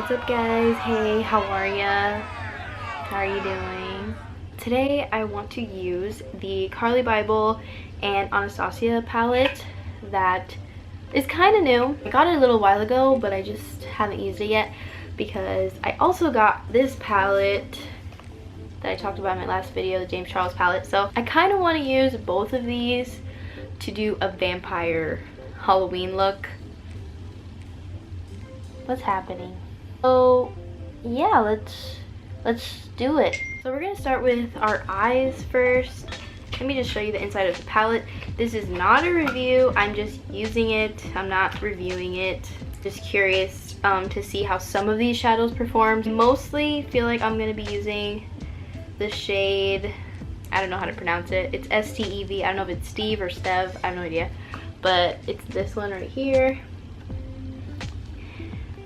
What's up guys? Hey, how are ya? How are you doing? Today I want to use the Carli Bible and Anastasia palette that is kind of new. I got it a little while ago, but I just haven't used it yet because I also got this palette that I talked about in my last video, the James Charles palette. So I kind of want to use both of these to do a vampire Halloween look. What's happening? So yeah, let's do it. So we're gonna start with our eyes first. Let me just show you the inside of the palette. This is not a review, I'm just using it. I'm not reviewing it. Just curious to see how some of these shadows perform. Mostly feel like I'm gonna be using the shade, I don't know how to pronounce it. It's S-T-E-V. I don't know if it's Steve or Stev, I have no idea. But it's this one right here.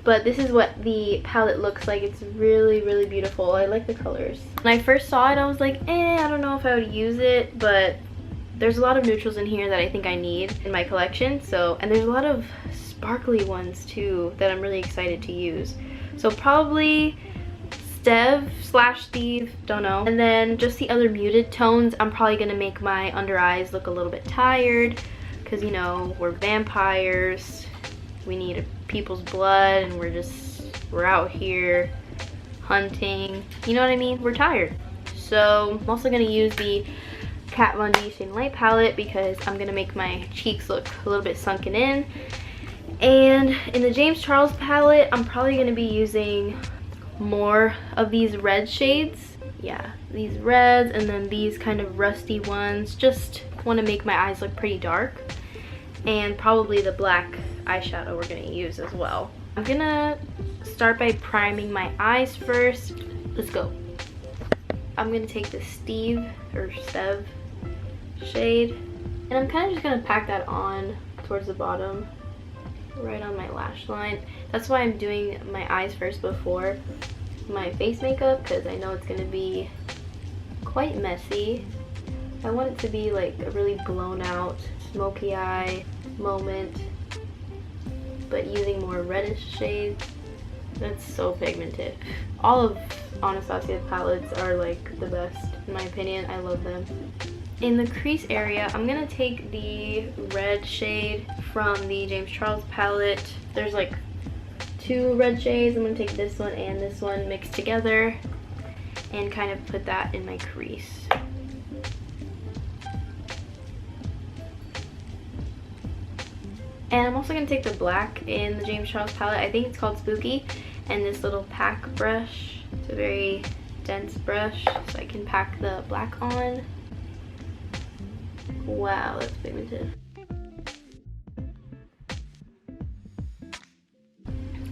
But this is what the palette looks like. It's really, really beautiful. I like the colors. When I first saw it, I was like, I don't know if I would use it, but there's a lot of neutrals in here that I think I need in my collection. So, and there's a lot of sparkly ones too that I'm really excited to use. So probably Stev/Steve, don't know. And then just the other muted tones, I'm probably gonna make my under eyes look a little bit tired because, you know, we're vampires. We need people's blood and we're out here hunting. You know what I mean? We're tired. So I'm also gonna use the Kat Von D Shade Light palette because I'm gonna make my cheeks look a little bit sunken in. And in the James Charles palette, I'm probably gonna be using more of these red shades. Yeah, these reds and then these kind of rusty ones. Just wanna make my eyes look pretty dark. And probably the black eyeshadow we're gonna use as well. I'm gonna start by priming my eyes first. Let's go. I'm gonna take the Steve or Stev shade and I'm kind of just gonna pack that on towards the bottom, right on my lash line. That's why I'm doing my eyes first before my face makeup, because I know it's gonna be quite messy. I want it to be like a really blown out smoky eye moment, but using more reddish shades. That's so pigmented. All of Anastasia's palettes are like the best in my opinion. I love them. In the crease area, I'm gonna take the red shade from the James Charles palette. There's like two red shades. I'm gonna take this one and this one mixed together and kind of put that in my crease. And I'm also going to take the black in the James Charles palette. I think it's called Spooky. And this little pack brush. It's a very dense brush, so I can pack the black on. Wow, that's pigmented.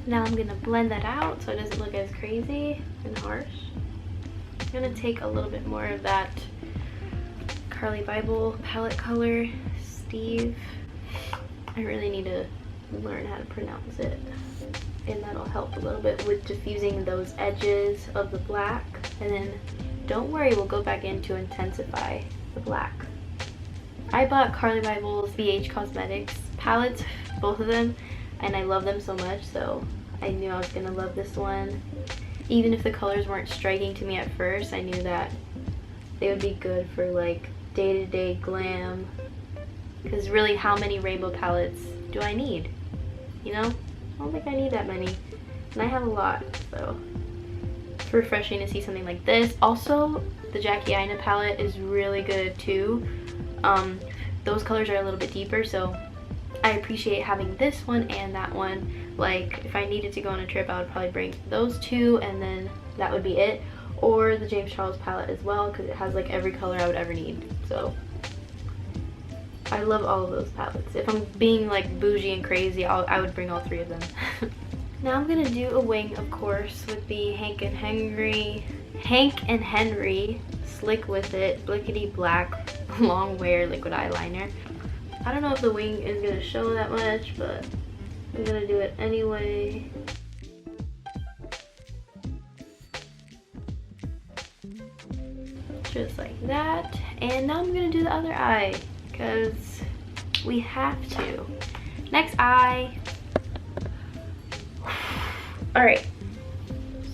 Now I'm going to blend that out so it doesn't look as crazy and harsh. I'm going to take a little bit more of that Carli Bible palette color, Steve. I really need to learn how to pronounce it, and that'll help a little bit with diffusing those edges of the black. And then don't worry, we'll go back in to intensify the black. I bought Carli Bible's BH Cosmetics palettes, both of them, and I love them so much, so I knew I was gonna love this one. Even if the colors weren't striking to me at first, I knew that they would be good for like day-to-day glam. Because really, how many rainbow palettes do I need? You know? I don't think I need that many. And I have a lot, so it's refreshing to see something like this. Also, the Jackie Aina palette is really good too. Those colors are a little bit deeper, so I appreciate having this one and that one. Like, if I needed to go on a trip, I would probably bring those two and then that would be it. Or the James Charles palette as well, because it has like every color I would ever need. So I love all of those palettes. If I'm being like bougie and crazy, I would bring all three of them. Now I'm gonna do a wing, of course, with the Hank and Henry Slick With It Blickety Black Long Wear Liquid Eyeliner. I don't know if the wing is gonna show that much, but I'm gonna do it anyway. Just like that. And now I'm gonna do the other eye, because we have to. Next eye. All right,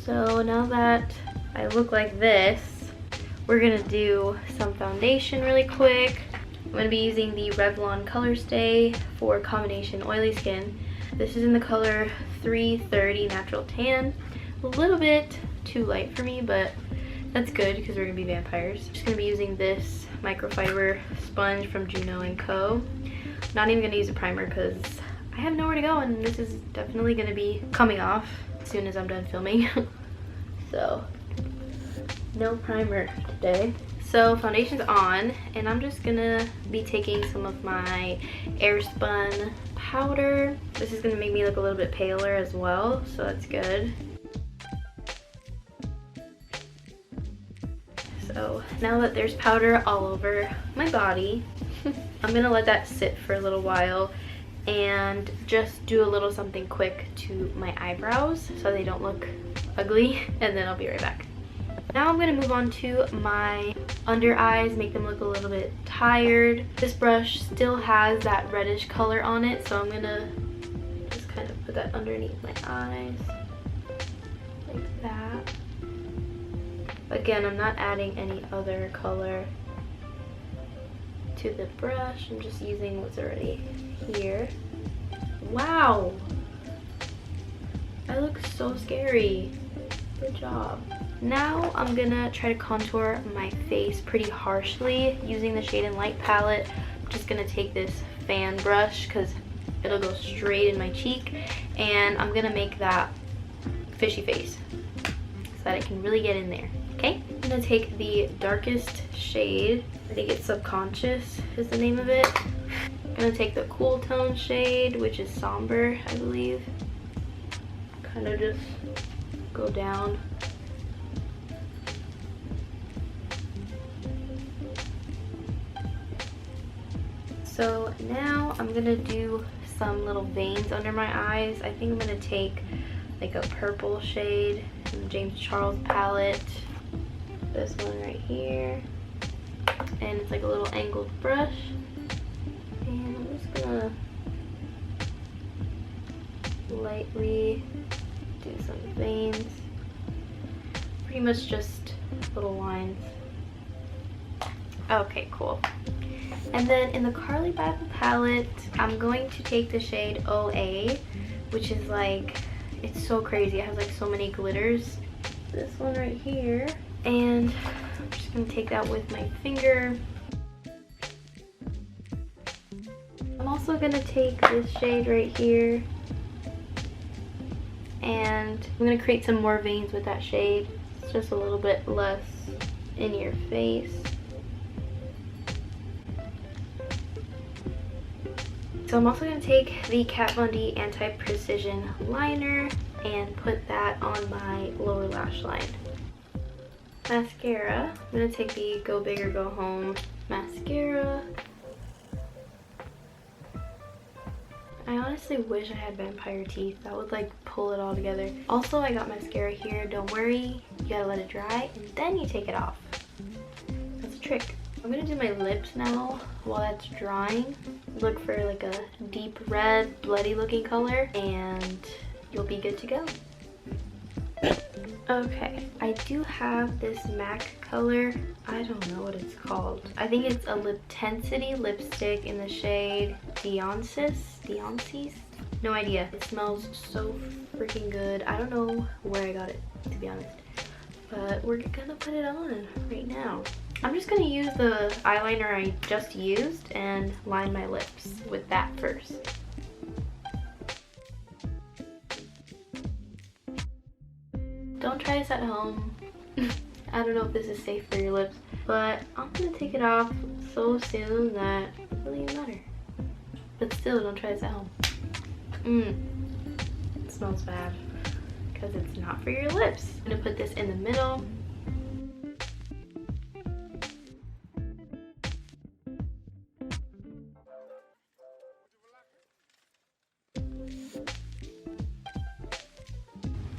So now that I look like this, we're gonna do some foundation really quick. I'm gonna be using the Revlon Color Stay for combination oily skin. This is in the color 330 Natural Tan. A little bit too light for me, but that's good because we're gonna be vampires. Just gonna be using this microfiber sponge from Juno & Co. Not even gonna use a primer because I have nowhere to go and this is definitely gonna be coming off as soon as I'm done filming. So, no primer today. So foundation's on, and I'm just gonna be taking some of my Airspun powder. This is gonna make me look a little bit paler as well, so that's good. So now that there's powder all over my body, I'm gonna let that sit for a little while and just do a little something quick to my eyebrows so they don't look ugly, and then I'll be right back. Now I'm gonna move on to my under eyes, make them look a little bit tired. This brush still has that reddish color on it, so I'm gonna just kind of put that underneath my eyes, like that. Again, I'm not adding any other color to the brush. I'm just using what's already here. Wow! I look so scary. Good job. Now I'm gonna try to contour my face pretty harshly using the Shade and Light palette. I'm just gonna take this fan brush because it'll go straight in my cheek, and I'm gonna make that fishy face so that it can really get in there. Okay, I'm gonna take the darkest shade. I think it's Subconscious is the name of it. I'm gonna take the cool tone shade, which is Somber, I believe. Kind of just go down. So now I'm gonna do some little veins under my eyes. I think I'm gonna take like a purple shade from the James Charles palette. This one right here. And it's like a little angled brush. And I'm just gonna lightly do some veins. Pretty much just little lines. Okay, cool. And then in the Carli Bybel palette, I'm going to take the shade OA, which is like, it's so crazy. It has like so many glitters. This one right here. And I'm just gonna take that with my finger. I'm also gonna take this shade right here, and I'm gonna create some more veins with that shade. It's just a little bit less in your face. So I'm also gonna take the Kat Von D Anti-Precision Liner and put that on my lower lash line. Mascara, I'm gonna take the Go Big or Go Home mascara. I honestly wish I had vampire teeth. That would like pull it all together. Also, I got mascara here. Don't worry, you gotta let it dry and then you take it off. That's a trick. I'm gonna do my lips now while that's drying. Look for like a deep red, bloody looking color, and you'll be good to go. Okay, I do have this MAC color. I don't know what it's called. I think it's a Liptensity lipstick in the shade Deonsis? No idea. It smells so freaking good. I don't know where I got it, to be honest. But we're gonna put it on right now. I'm just gonna use the eyeliner I just used and line my lips with that first. Don't try this at home. I don't know if this is safe for your lips, but I'm gonna take it off so soon that it doesn't even matter. But still, don't try this at home. It smells bad because it's not for your lips. I'm gonna put this in the middle.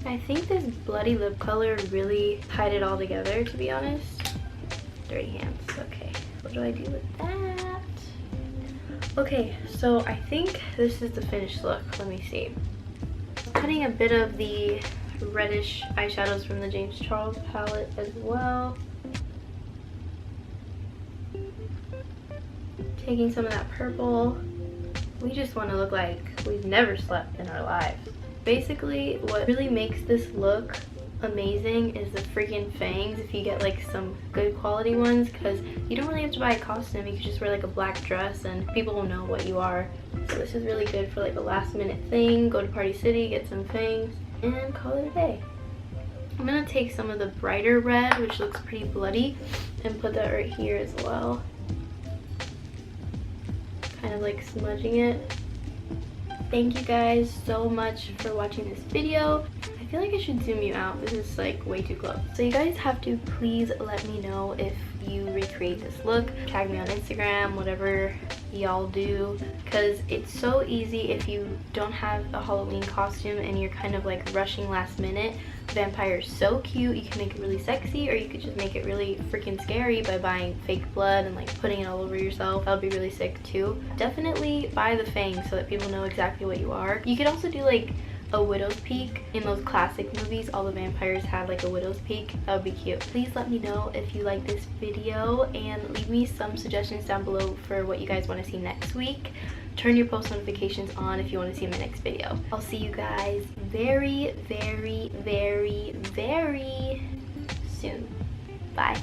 I think this bloody lip color really tied it all together, to be honest. Dirty hands. Okay, what do I do with that? Okay, so I think this is the finished look. Let me see. I'm putting a bit of the reddish eyeshadows from the James Charles palette as well. Taking some of that purple. We just want to look like we've never slept in our lives. Basically, what really makes this look amazing is the freaking fangs, if you get like some good quality ones, because you don't really have to buy a costume. You can just wear like a black dress and people will know what you are. So this is really good for like a last minute thing. Go to Party City, get some fangs, and call it a day. I'm gonna take some of the brighter red, which looks pretty bloody, and put that right here as well. Kind of like smudging it. Thank you guys so much for watching this video. I feel like I should zoom you out. This is like way too close. So you guys have to please let me know if you recreate this look. Tag me on Instagram, whatever y'all do, because it's so easy if you don't have a Halloween costume and you're kind of like rushing last minute. Vampire is so cute. You can make it really sexy, or you could just make it really freaking scary by buying fake blood and like putting it all over yourself. That would be really sick too. Definitely buy the fangs so that people know exactly what you are. You could also do like a widow's peak. In those classic movies, all the vampires have like a widow's peak. That would be cute. Please let me know if you like this video and leave me some suggestions down below for what you guys want to see next week. Turn your post notifications on if you want to see my next video. I'll see you guys very, very, very, very soon. Bye.